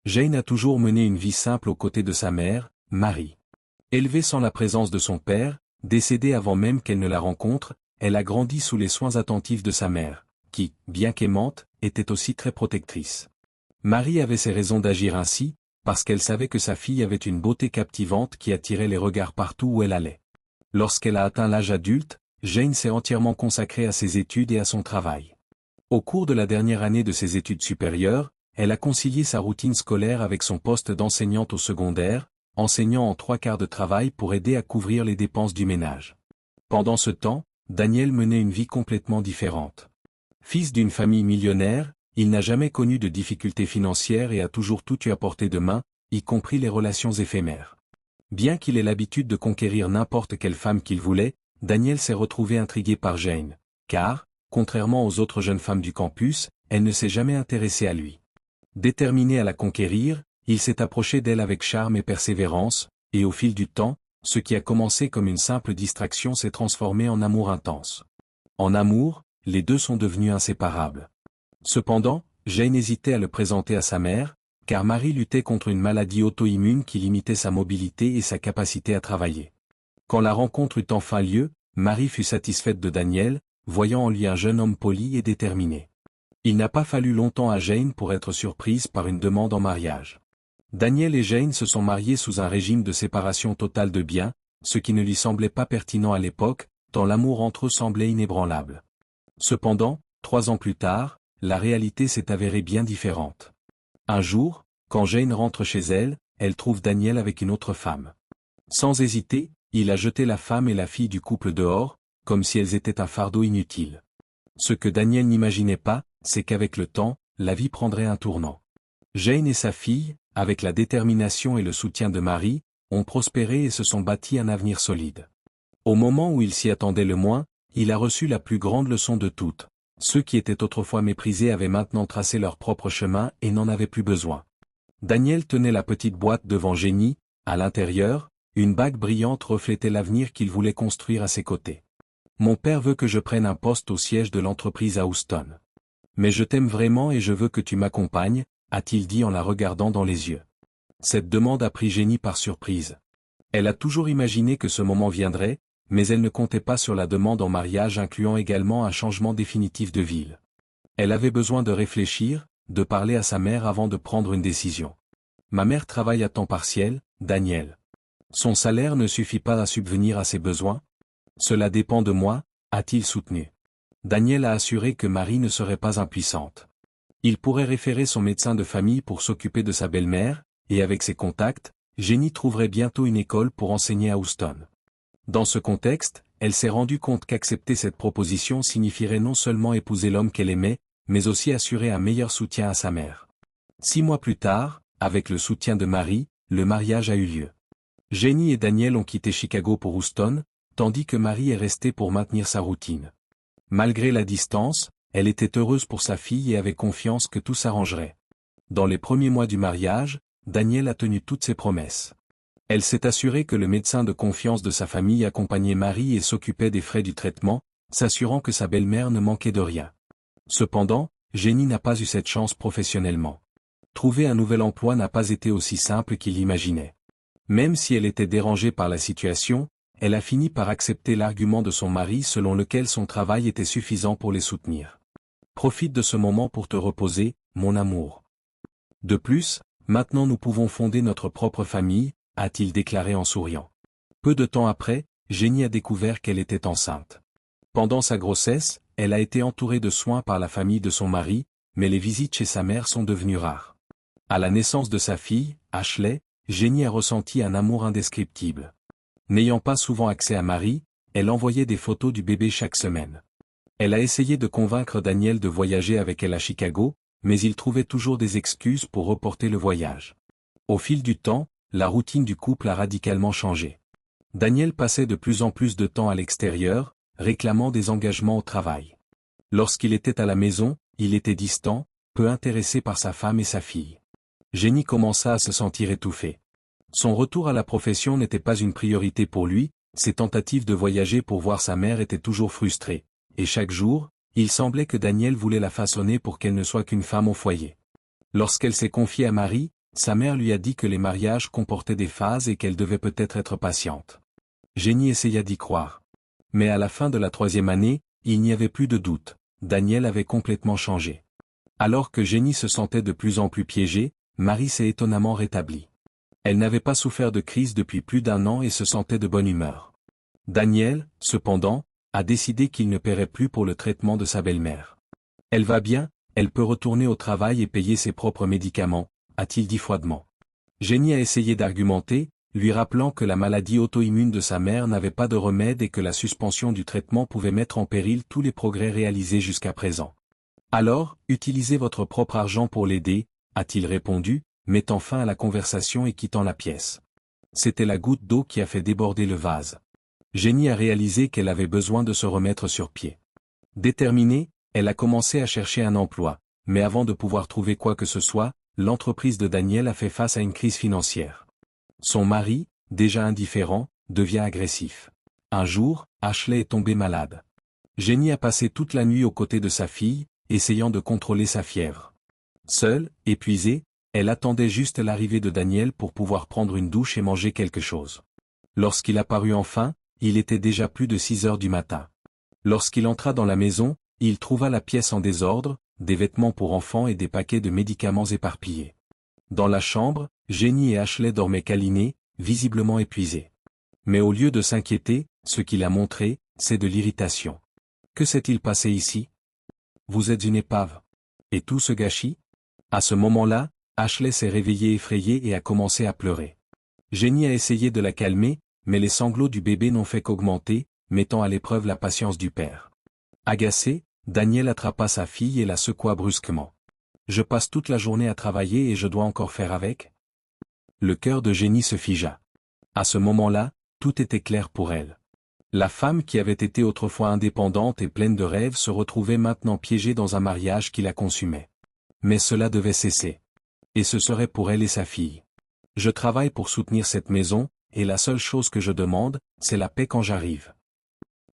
Jane a toujours mené une vie simple aux côtés de sa mère, Marie. Élevée sans la présence de son père, décédé avant même qu'elle ne la rencontre, elle a grandi sous les soins attentifs de sa mère, qui, bien qu'aimante, était aussi très protectrice. Marie avait ses raisons d'agir ainsi, parce qu'elle savait que sa fille avait une beauté captivante qui attirait les regards partout où elle allait. Lorsqu'elle a atteint l'âge adulte, Jane s'est entièrement consacrée à ses études et à son travail. Au cours de la dernière année de ses études supérieures, elle a concilié sa routine scolaire avec son poste d'enseignante au secondaire, enseignant en 3/4 de travail pour aider à couvrir les dépenses du ménage. Pendant ce temps, Daniel menait une vie complètement différente. Fils d'une famille millionnaire, il n'a jamais connu de difficultés financières et a toujours tout eu à portée de main, y compris les relations éphémères. Bien qu'il ait l'habitude de conquérir n'importe quelle femme qu'il voulait, Daniel s'est retrouvé intrigué par Jane, car, contrairement aux autres jeunes femmes du campus, elle ne s'est jamais intéressée à lui. Déterminé à la conquérir, il s'est approché d'elle avec charme et persévérance, et au fil du temps, ce qui a commencé comme une simple distraction s'est transformé en amour intense. En amour, les deux sont devenus inséparables. Cependant, Jane hésitait à le présenter à sa mère, car Marie luttait contre une maladie auto-immune qui limitait sa mobilité et sa capacité à travailler. Quand la rencontre eut enfin lieu, Marie fut satisfaite de Daniel, voyant en lui un jeune homme poli et déterminé. Il n'a pas fallu longtemps à Jane pour être surprise par une demande en mariage. Daniel et Jane se sont mariés sous un régime de séparation totale de biens, ce qui ne lui semblait pas pertinent à l'époque, tant l'amour entre eux semblait inébranlable. Cependant, 3 ans plus tard, la réalité s'est avérée bien différente. Un jour, quand Jane rentre chez elle, elle trouve Daniel avec une autre femme. Sans hésiter, il a jeté la femme et la fille du couple dehors, comme si elles étaient un fardeau inutile. Ce que Daniel n'imaginait pas, c'est qu'avec le temps, la vie prendrait un tournant. Jane et sa fille, avec la détermination et le soutien de Marie, ont prospéré et se sont bâtis un avenir solide. Au moment où il s'y attendait le moins, il a reçu la plus grande leçon de toutes. Ceux qui étaient autrefois méprisés avaient maintenant tracé leur propre chemin et n'en avaient plus besoin. Daniel tenait la petite boîte devant Jenny, à l'intérieur, une bague brillante reflétait l'avenir qu'il voulait construire à ses côtés. « Mon père veut que je prenne un poste au siège de l'entreprise à Houston. Mais je t'aime vraiment et je veux que tu m'accompagnes, a-t-il dit en la regardant dans les yeux. Cette demande a pris Jenny par surprise. Elle a toujours imaginé que ce moment viendrait, mais elle ne comptait pas sur la demande en mariage incluant également un changement définitif de ville. Elle avait besoin de réfléchir, de parler à sa mère avant de prendre une décision. Ma mère travaille à temps partiel, Daniel. Son salaire ne suffit pas à subvenir à ses besoins. Cela dépend de moi, a-t-il soutenu. Daniel a assuré que Marie ne serait pas impuissante. Il pourrait référer son médecin de famille pour s'occuper de sa belle-mère, et avec ses contacts, Jenny trouverait bientôt une école pour enseigner à Houston. Dans ce contexte, elle s'est rendue compte qu'accepter cette proposition signifierait non seulement épouser l'homme qu'elle aimait, mais aussi assurer un meilleur soutien à sa mère. 6 mois plus tard, avec le soutien de Marie, le mariage a eu lieu. Jenny et Daniel ont quitté Chicago pour Houston, tandis que Marie est restée pour maintenir sa routine. Malgré la distance, elle était heureuse pour sa fille et avait confiance que tout s'arrangerait. Dans les premiers mois du mariage, Daniel a tenu toutes ses promesses. Elle s'est assurée que le médecin de confiance de sa famille accompagnait Marie et s'occupait des frais du traitement, s'assurant que sa belle-mère ne manquait de rien. Cependant, Jenny n'a pas eu cette chance professionnellement. Trouver un nouvel emploi n'a pas été aussi simple qu'il l'imaginait. Même si elle était dérangée par la situation, elle a fini par accepter l'argument de son mari selon lequel son travail était suffisant pour les soutenir. Profite de ce moment pour te reposer, mon amour. De plus, maintenant nous pouvons fonder notre propre famille, a-t-il déclaré en souriant. Peu de temps après, Jenny a découvert qu'elle était enceinte. Pendant sa grossesse, elle a été entourée de soins par la famille de son mari, mais les visites chez sa mère sont devenues rares. À la naissance de sa fille, Ashley, Jenny a ressenti un amour indescriptible. N'ayant pas souvent accès à Marie, elle envoyait des photos du bébé chaque semaine. Elle a essayé de convaincre Daniel de voyager avec elle à Chicago, mais il trouvait toujours des excuses pour reporter le voyage. Au fil du temps, la routine du couple a radicalement changé. Daniel passait de plus en plus de temps à l'extérieur, réclamant des engagements au travail. Lorsqu'il était à la maison, il était distant, peu intéressé par sa femme et sa fille. Jenny commença à se sentir étouffée. Son retour à la profession n'était pas une priorité pour lui, ses tentatives de voyager pour voir sa mère étaient toujours frustrées, et chaque jour, il semblait que Daniel voulait la façonner pour qu'elle ne soit qu'une femme au foyer. Lorsqu'elle s'est confiée à Marie, Sa mère lui a dit que les mariages comportaient des phases et qu'elle devait peut-être être patiente. Jenny essaya d'y croire. Mais à la fin de la 3e année, il n'y avait plus de doute, Daniel avait complètement changé. Alors que Jenny se sentait de plus en plus piégée, Marie s'est étonnamment rétablie. Elle n'avait pas souffert de crise depuis plus d'1 an et se sentait de bonne humeur. Daniel, cependant, a décidé qu'il ne paierait plus pour le traitement de sa belle-mère. Elle va bien, elle peut retourner au travail et payer ses propres médicaments, a-t-il dit froidement. Jenny a essayé d'argumenter, lui rappelant que la maladie auto-immune de sa mère n'avait pas de remède et que la suspension du traitement pouvait mettre en péril tous les progrès réalisés jusqu'à présent. Alors, utilisez votre propre argent pour l'aider, a-t-il répondu, mettant fin à la conversation et quittant la pièce. C'était la goutte d'eau qui a fait déborder le vase. Jenny a réalisé qu'elle avait besoin de se remettre sur pied. Déterminée, elle a commencé à chercher un emploi, mais avant de pouvoir trouver quoi que ce soit, l'entreprise de Daniel a fait face à une crise financière. Son mari, déjà indifférent, devient agressif. Un jour, Ashley est tombée malade. Jenny a passé toute la nuit aux côtés de sa fille, essayant de contrôler sa fièvre. Seule, épuisée, elle attendait juste l'arrivée de Daniel pour pouvoir prendre une douche et manger quelque chose. Lorsqu'il apparut enfin, il était déjà plus de 6 heures du matin. Lorsqu'il entra dans la maison, il trouva la pièce en désordre, des vêtements pour enfants et des paquets de médicaments éparpillés. Dans la chambre, Jenny et Ashley dormaient câlinés, visiblement épuisés. Mais au lieu de s'inquiéter, ce qu'il a montré, c'est de l'irritation. Que s'est-il passé ici? Vous êtes une épave. Et tout ce gâchis? À ce moment-là, Ashley s'est réveillée effrayée et a commencé à pleurer. Jenny a essayé de la calmer, mais les sanglots du bébé n'ont fait qu'augmenter, mettant à l'épreuve la patience du père. Agacé, Daniel attrapa sa fille et la secoua brusquement. Je passe toute la journée à travailler et je dois encore faire avec? Le cœur de Jenny se figea. À ce moment-là, tout était clair pour elle. La femme qui avait été autrefois indépendante et pleine de rêves se retrouvait maintenant piégée dans un mariage qui la consumait. Mais cela devait cesser. Et ce serait pour elle et sa fille. Je travaille pour soutenir cette maison, et la seule chose que je demande, c'est la paix quand j'arrive.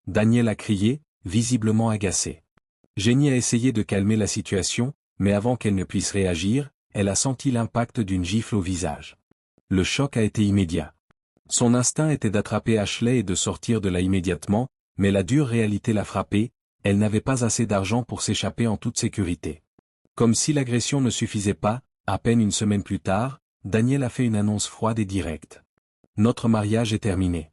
Daniel a crié, visiblement agacé. Jenny a essayé de calmer la situation, mais avant qu'elle ne puisse réagir, elle a senti l'impact d'une gifle au visage. Le choc a été immédiat. Son instinct était d'attraper Ashley et de sortir de là immédiatement, mais la dure réalité l'a frappée, elle n'avait pas assez d'argent pour s'échapper en toute sécurité. Comme si l'agression ne suffisait pas, à peine une semaine plus tard, Daniel a fait une annonce froide et directe. Notre mariage est terminé.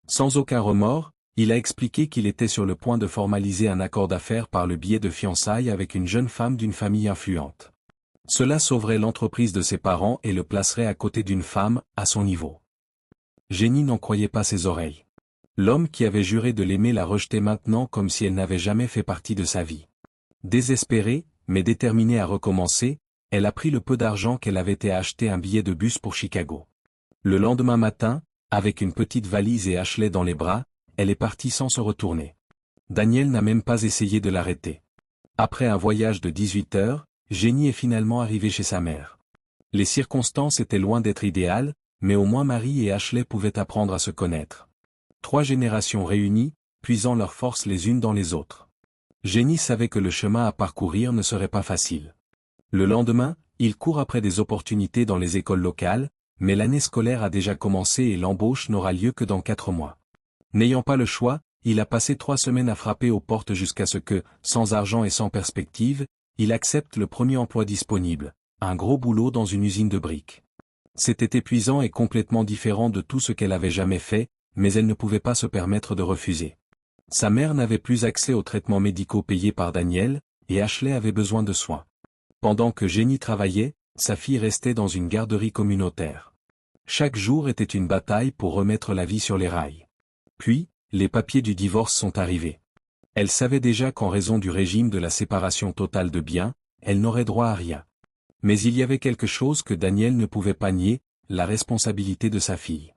Sans aucun remords, il a expliqué qu'il était sur le point de formaliser un accord d'affaires par le biais de fiançailles avec une jeune femme d'une famille influente. Cela sauverait l'entreprise de ses parents et le placerait à côté d'une femme, à son niveau. Jenny n'en croyait pas ses oreilles. L'homme qui avait juré de l'aimer la rejetait maintenant comme si elle n'avait jamais fait partie de sa vie. Désespérée, mais déterminée à recommencer, elle a pris le peu d'argent qu'elle avait et a acheté un billet de bus pour Chicago. Le lendemain matin, avec une petite valise et Ashley dans les bras, elle est partie sans se retourner. Daniel n'a même pas essayé de l'arrêter. Après un voyage de 18 heures, Jenny est finalement arrivée chez sa mère. Les circonstances étaient loin d'être idéales, mais au moins Marie et Ashley pouvaient apprendre à se connaître. 3 générations réunies, puisant leurs forces les unes dans les autres. Jenny savait que le chemin à parcourir ne serait pas facile. Le lendemain, il court après des opportunités dans les écoles locales, mais l'année scolaire a déjà commencé et l'embauche n'aura lieu que dans 4 mois. N'ayant pas le choix, il a passé 3 semaines à frapper aux portes jusqu'à ce que, sans argent et sans perspective, il accepte le premier emploi disponible, un gros boulot dans une usine de briques. C'était épuisant et complètement différent de tout ce qu'elle avait jamais fait, mais elle ne pouvait pas se permettre de refuser. Sa mère n'avait plus accès aux traitements médicaux payés par Daniel, et Ashley avait besoin de soins. Pendant que Jenny travaillait, sa fille restait dans une garderie communautaire. Chaque jour était une bataille pour remettre la vie sur les rails. Puis, les papiers du divorce sont arrivés. Elle savait déjà qu'en raison du régime de la séparation totale de biens, elle n'aurait droit à rien. Mais il y avait quelque chose que Daniel ne pouvait pas nier, la responsabilité de sa fille.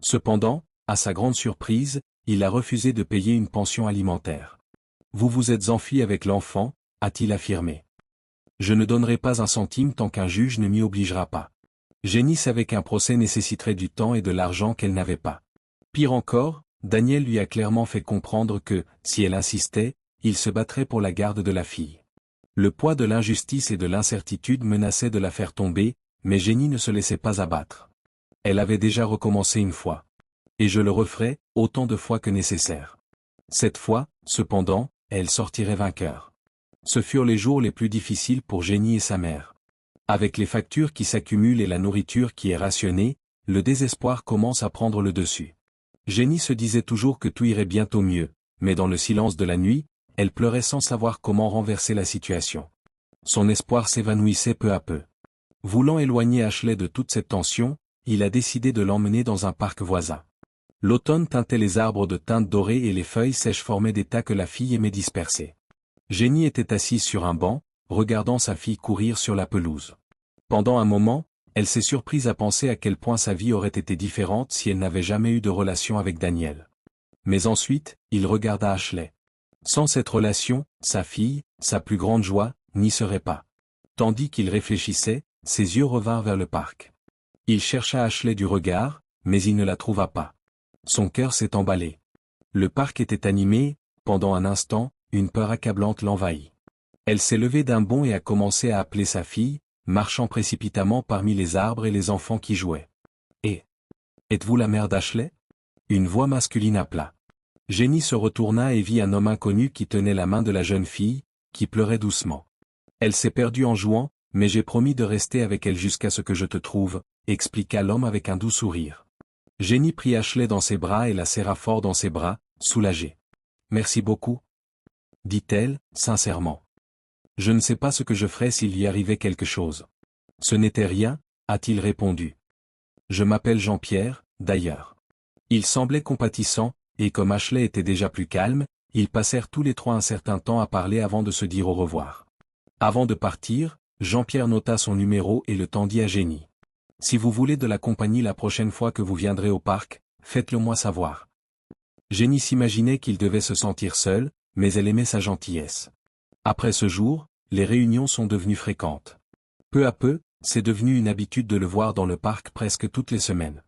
Cependant, à sa grande surprise, il a refusé de payer une pension alimentaire. « Vous vous êtes enfui avec l'enfant », a-t-il affirmé. « Je ne donnerai pas un centime tant qu'un juge ne m'y obligera pas. » Jenny savait qu'un procès nécessiterait du temps et de l'argent qu'elle n'avait pas. Pire encore, Daniel lui a clairement fait comprendre que, si elle insistait, il se battrait pour la garde de la fille. Le poids de l'injustice et de l'incertitude menaçait de la faire tomber, mais Jenny ne se laissait pas abattre. Elle avait déjà recommencé une fois. Et je le referai, autant de fois que nécessaire. Cette fois, cependant, elle sortirait vainqueur. Ce furent les jours les plus difficiles pour Jenny et sa mère. Avec les factures qui s'accumulent et la nourriture qui est rationnée, le désespoir commence à prendre le dessus. Jenny se disait toujours que tout irait bientôt mieux, mais dans le silence de la nuit, elle pleurait sans savoir comment renverser la situation. Son espoir s'évanouissait peu à peu. Voulant éloigner Ashley de toute cette tension, il a décidé de l'emmener dans un parc voisin. L'automne teintait les arbres de teintes dorées et les feuilles sèches formaient des tas que la fille aimait disperser. Jenny était assise sur un banc, regardant sa fille courir sur la pelouse. Pendant un moment, elle s'est surprise à penser à quel point sa vie aurait été différente si elle n'avait jamais eu de relation avec Daniel. Mais ensuite, il regarda Ashley. Sans cette relation, sa fille, sa plus grande joie, n'y serait pas. Tandis qu'il réfléchissait, ses yeux revinrent vers le parc. Il chercha Ashley du regard, mais il ne la trouva pas. Son cœur s'est emballé. Le parc était animé, pendant un instant, une peur accablante l'envahit. Elle s'est levée d'un bond et a commencé à appeler sa fille, marchant précipitamment parmi les arbres et les enfants qui jouaient. « Et êtes-vous la mère d'Ashley » Une voix masculine appela. Jenny se retourna et vit un homme inconnu qui tenait la main de la jeune fille, qui pleurait doucement. Elle s'est perdue en jouant, mais j'ai promis de rester avec elle jusqu'à ce que je te trouve, expliqua l'homme avec un doux sourire. Jenny prit Ashley dans ses bras et la serra fort dans ses bras, soulagée. « Merci beaucoup, » dit-elle, sincèrement. « Je ne sais pas ce que je ferais s'il y arrivait quelque chose. » « Ce n'était rien, » a-t-il répondu. « Je m'appelle Jean-Pierre, d'ailleurs. » Il semblait compatissant, et comme Ashley était déjà plus calme, ils passèrent tous les trois un certain temps à parler avant de se dire au revoir. Avant de partir, Jean-Pierre nota son numéro et le tendit à Jenny. « Si vous voulez de la compagnie la prochaine fois que vous viendrez au parc, faites-le moi savoir. » Jenny s'imaginait qu'il devait se sentir seul, mais elle aimait sa gentillesse. Après ce jour, les réunions sont devenues fréquentes. Peu à peu, c'est devenu une habitude de le voir dans le parc presque toutes les semaines.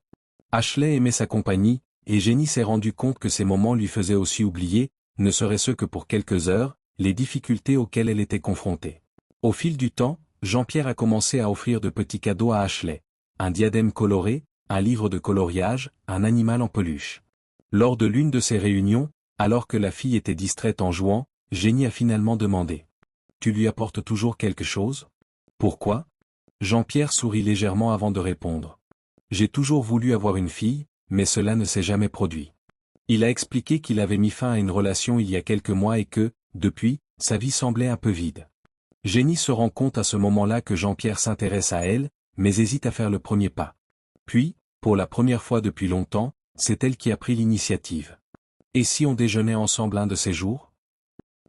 Ashley aimait sa compagnie, et Jenny s'est rendu compte que ces moments lui faisaient aussi oublier, ne serait-ce que pour quelques heures, les difficultés auxquelles elle était confrontée. Au fil du temps, Jean-Pierre a commencé à offrir de petits cadeaux à Ashley. Un diadème coloré, un livre de coloriage, un animal en peluche. Lors de l'une de ces réunions, alors que la fille était distraite en jouant, Jenny a finalement demandé. « Tu lui apportes toujours quelque chose ? Pourquoi ?» Jean-Pierre sourit légèrement avant de répondre. « J'ai toujours voulu avoir une fille, mais cela ne s'est jamais produit. » Il a expliqué qu'il avait mis fin à une relation il y a quelques mois et que, depuis, sa vie semblait un peu vide. Jenny se rend compte à ce moment-là que Jean-Pierre s'intéresse à elle, mais hésite à faire le premier pas. Puis, pour la première fois depuis longtemps, c'est elle qui a pris l'initiative. « Et si on déjeunait ensemble un de ces jours ?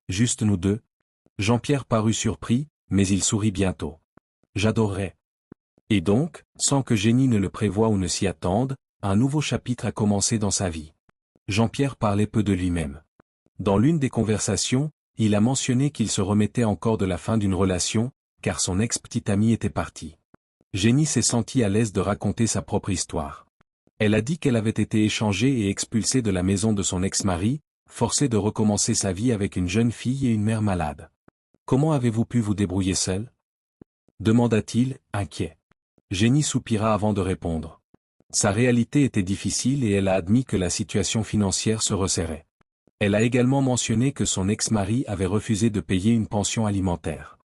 Juste nous deux ?» Jean-Pierre parut surpris, mais il sourit bientôt. « J'adorerais. » Et donc, sans que Jenny ne le prévoie ou ne s'y attende, un nouveau chapitre a commencé dans sa vie. Jean-Pierre parlait peu de lui-même. Dans l'une des conversations, il a mentionné qu'il se remettait encore de la fin d'une relation, car son ex-petite amie était partie. Jenny s'est sentie à l'aise de raconter sa propre histoire. Elle a dit qu'elle avait été échangée et expulsée de la maison de son ex-mari, forcée de recommencer sa vie avec une jeune fille et une mère malade. « Comment avez-vous pu vous débrouiller seule ?» demanda-t-il, inquiet. Jenny soupira avant de répondre. Sa réalité était difficile et elle a admis que la situation financière se resserrait. Elle a également mentionné que son ex-mari avait refusé de payer une pension alimentaire.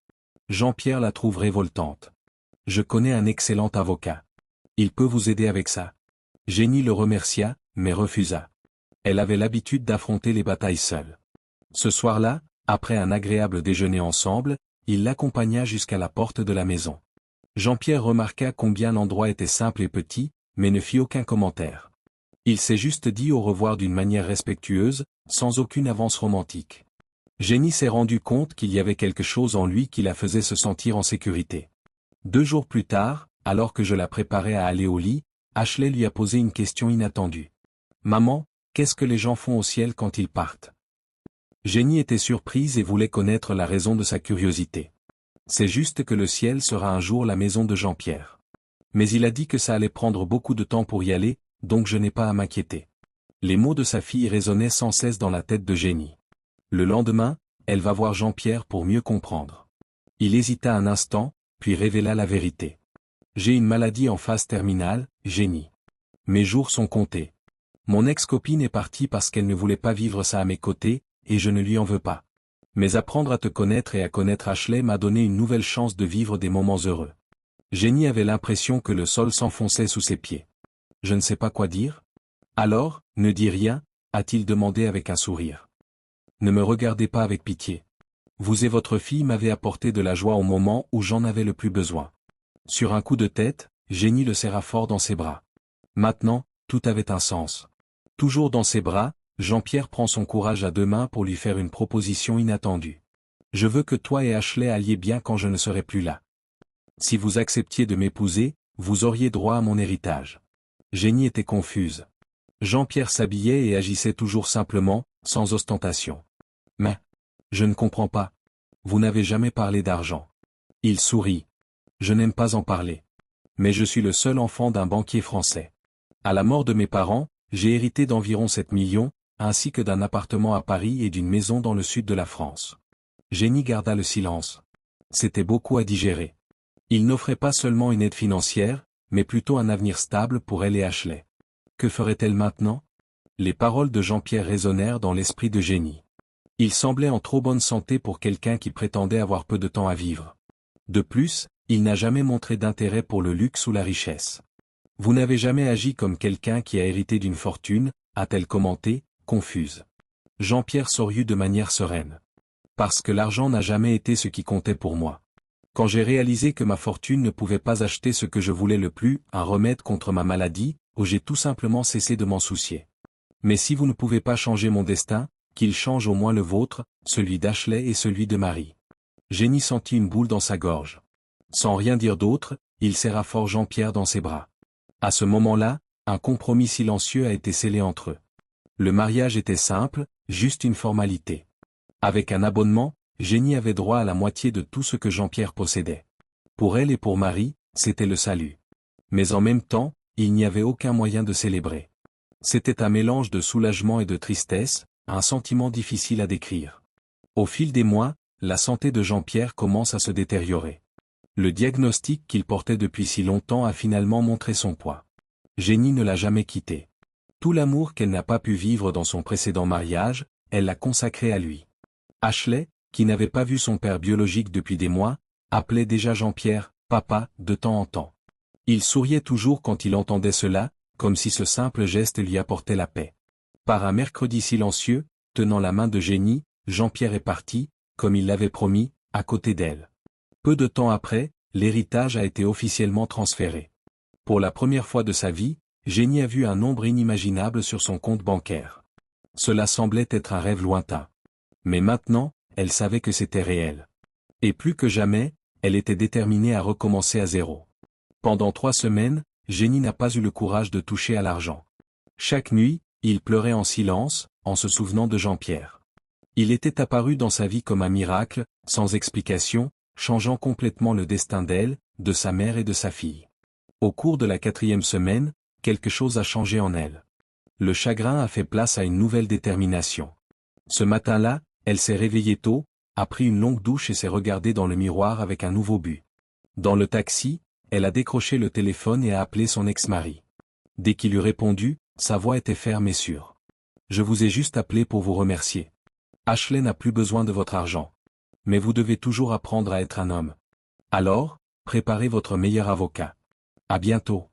Jean-Pierre la trouve révoltante. « Je connais un excellent avocat. Il peut vous aider avec ça. » Jenny le remercia, mais refusa. Elle avait l'habitude d'affronter les batailles seule. Ce soir-là, après un agréable déjeuner ensemble, il l'accompagna jusqu'à la porte de la maison. Jean-Pierre remarqua combien l'endroit était simple et petit, mais ne fit aucun commentaire. Il s'est juste dit au revoir d'une manière respectueuse, sans aucune avance romantique. Jenny s'est rendu compte qu'il y avait quelque chose en lui qui la faisait se sentir en sécurité. 2 jours plus tard, alors que je la préparais à aller au lit, Ashley lui a posé une question inattendue. « Maman, qu'est-ce que les gens font au ciel quand ils partent ?» Jenny était surprise et voulait connaître la raison de sa curiosité. C'est juste que le ciel sera un jour la maison de Jean-Pierre. Mais il a dit que ça allait prendre beaucoup de temps pour y aller, donc je n'ai pas à m'inquiéter. Les mots de sa fille résonnaient sans cesse dans la tête de Jenny. Le lendemain, elle va voir Jean-Pierre pour mieux comprendre. Il hésita un instant, puis révéla la vérité. J'ai une maladie en phase terminale, Jenny. Mes jours sont comptés. Mon ex-copine est partie parce qu'elle ne voulait pas vivre ça à mes côtés, et je ne lui en veux pas. Mais apprendre à te connaître et à connaître Ashley m'a donné une nouvelle chance de vivre des moments heureux. Jenny avait l'impression que le sol s'enfonçait sous ses pieds. Je ne sais pas quoi dire. Alors, ne dis rien, a-t-il demandé avec un sourire. Ne me regardez pas avec pitié. Vous et votre fille m'avez apporté de la joie au moment où j'en avais le plus besoin. Sur un coup de tête, Jenny le serra fort dans ses bras. Maintenant, tout avait un sens. Toujours dans ses bras, Jean-Pierre prend son courage à deux mains pour lui faire une proposition inattendue. Je veux que toi et Ashley alliez bien quand je ne serai plus là. Si vous acceptiez de m'épouser, vous auriez droit à mon héritage. Jenny était confuse. Jean-Pierre s'habillait et agissait toujours simplement, sans ostentation. Mais, je ne comprends pas. Vous n'avez jamais parlé d'argent. Il sourit. Je n'aime pas en parler. Mais je suis le seul enfant d'un banquier français. À la mort de mes parents, j'ai hérité d'environ 7 millions, ainsi que d'un appartement à Paris et d'une maison dans le sud de la France. Jenny garda le silence. C'était beaucoup à digérer. Il n'offrait pas seulement une aide financière, mais plutôt un avenir stable pour elle et Ashley. Que ferait-elle maintenant? Les paroles de Jean-Pierre résonnèrent dans l'esprit de Jenny. Il semblait en trop bonne santé pour quelqu'un qui prétendait avoir peu de temps à vivre. De plus, il n'a jamais montré d'intérêt pour le luxe ou la richesse. Vous n'avez jamais agi comme quelqu'un qui a hérité d'une fortune, a-t-elle commenté, confuse. Jean-Pierre sorut de manière sereine. Parce que l'argent n'a jamais été ce qui comptait pour moi. Quand j'ai réalisé que ma fortune ne pouvait pas acheter ce que je voulais le plus, un remède contre ma maladie, j'ai tout simplement cessé de m'en soucier. Mais si vous ne pouvez pas changer mon destin, qu'il change au moins le vôtre, celui d'Ashley et celui de Marie. Jenny sentit une boule dans sa gorge. Sans rien dire d'autre, il serra fort Jean-Pierre dans ses bras. À ce moment-là, un compromis silencieux a été scellé entre eux. Le mariage était simple, juste une formalité. Avec un abonnement, Jenny avait droit à la moitié de tout ce que Jean-Pierre possédait. Pour elle et pour Marie, c'était le salut. Mais en même temps, il n'y avait aucun moyen de célébrer. C'était un mélange de soulagement et de tristesse, un sentiment difficile à décrire. Au fil des mois, la santé de Jean-Pierre commence à se détériorer. Le diagnostic qu'il portait depuis si longtemps a finalement montré son poids. Jenny ne l'a jamais quitté. Tout l'amour qu'elle n'a pas pu vivre dans son précédent mariage, elle l'a consacré à lui. Ashley, qui n'avait pas vu son père biologique depuis des mois, appelait déjà Jean-Pierre « papa » de temps en temps. Il souriait toujours quand il entendait cela, comme si ce simple geste lui apportait la paix. Par un mercredi silencieux, tenant la main de Jenny, Jean-Pierre est parti, comme il l'avait promis, à côté d'elle. Peu de temps après, l'héritage a été officiellement transféré. Pour la première fois de sa vie, Jenny a vu un nombre inimaginable sur son compte bancaire. Cela semblait être un rêve lointain. Mais maintenant, elle savait que c'était réel. Et plus que jamais, elle était déterminée à recommencer à zéro. Pendant 3 semaines, Jenny n'a pas eu le courage de toucher à l'argent. Chaque nuit, il pleurait en silence, en se souvenant de Jean-Pierre. Il était apparu dans sa vie comme un miracle, sans explication, changeant complètement le destin d'elle, de sa mère et de sa fille. Au cours de la 4e semaine, quelque chose a changé en elle. Le chagrin a fait place à une nouvelle détermination. Ce matin-là, elle s'est réveillée tôt, a pris une longue douche et s'est regardée dans le miroir avec un nouveau but. Dans le taxi, elle a décroché le téléphone et a appelé son ex-mari. Dès qu'il eut répondu, sa voix était ferme et sûre. « Je vous ai juste appelé pour vous remercier. Ashley n'a plus besoin de votre argent. Mais vous devez toujours apprendre à être un homme. Alors, préparez votre meilleur avocat. À bientôt. »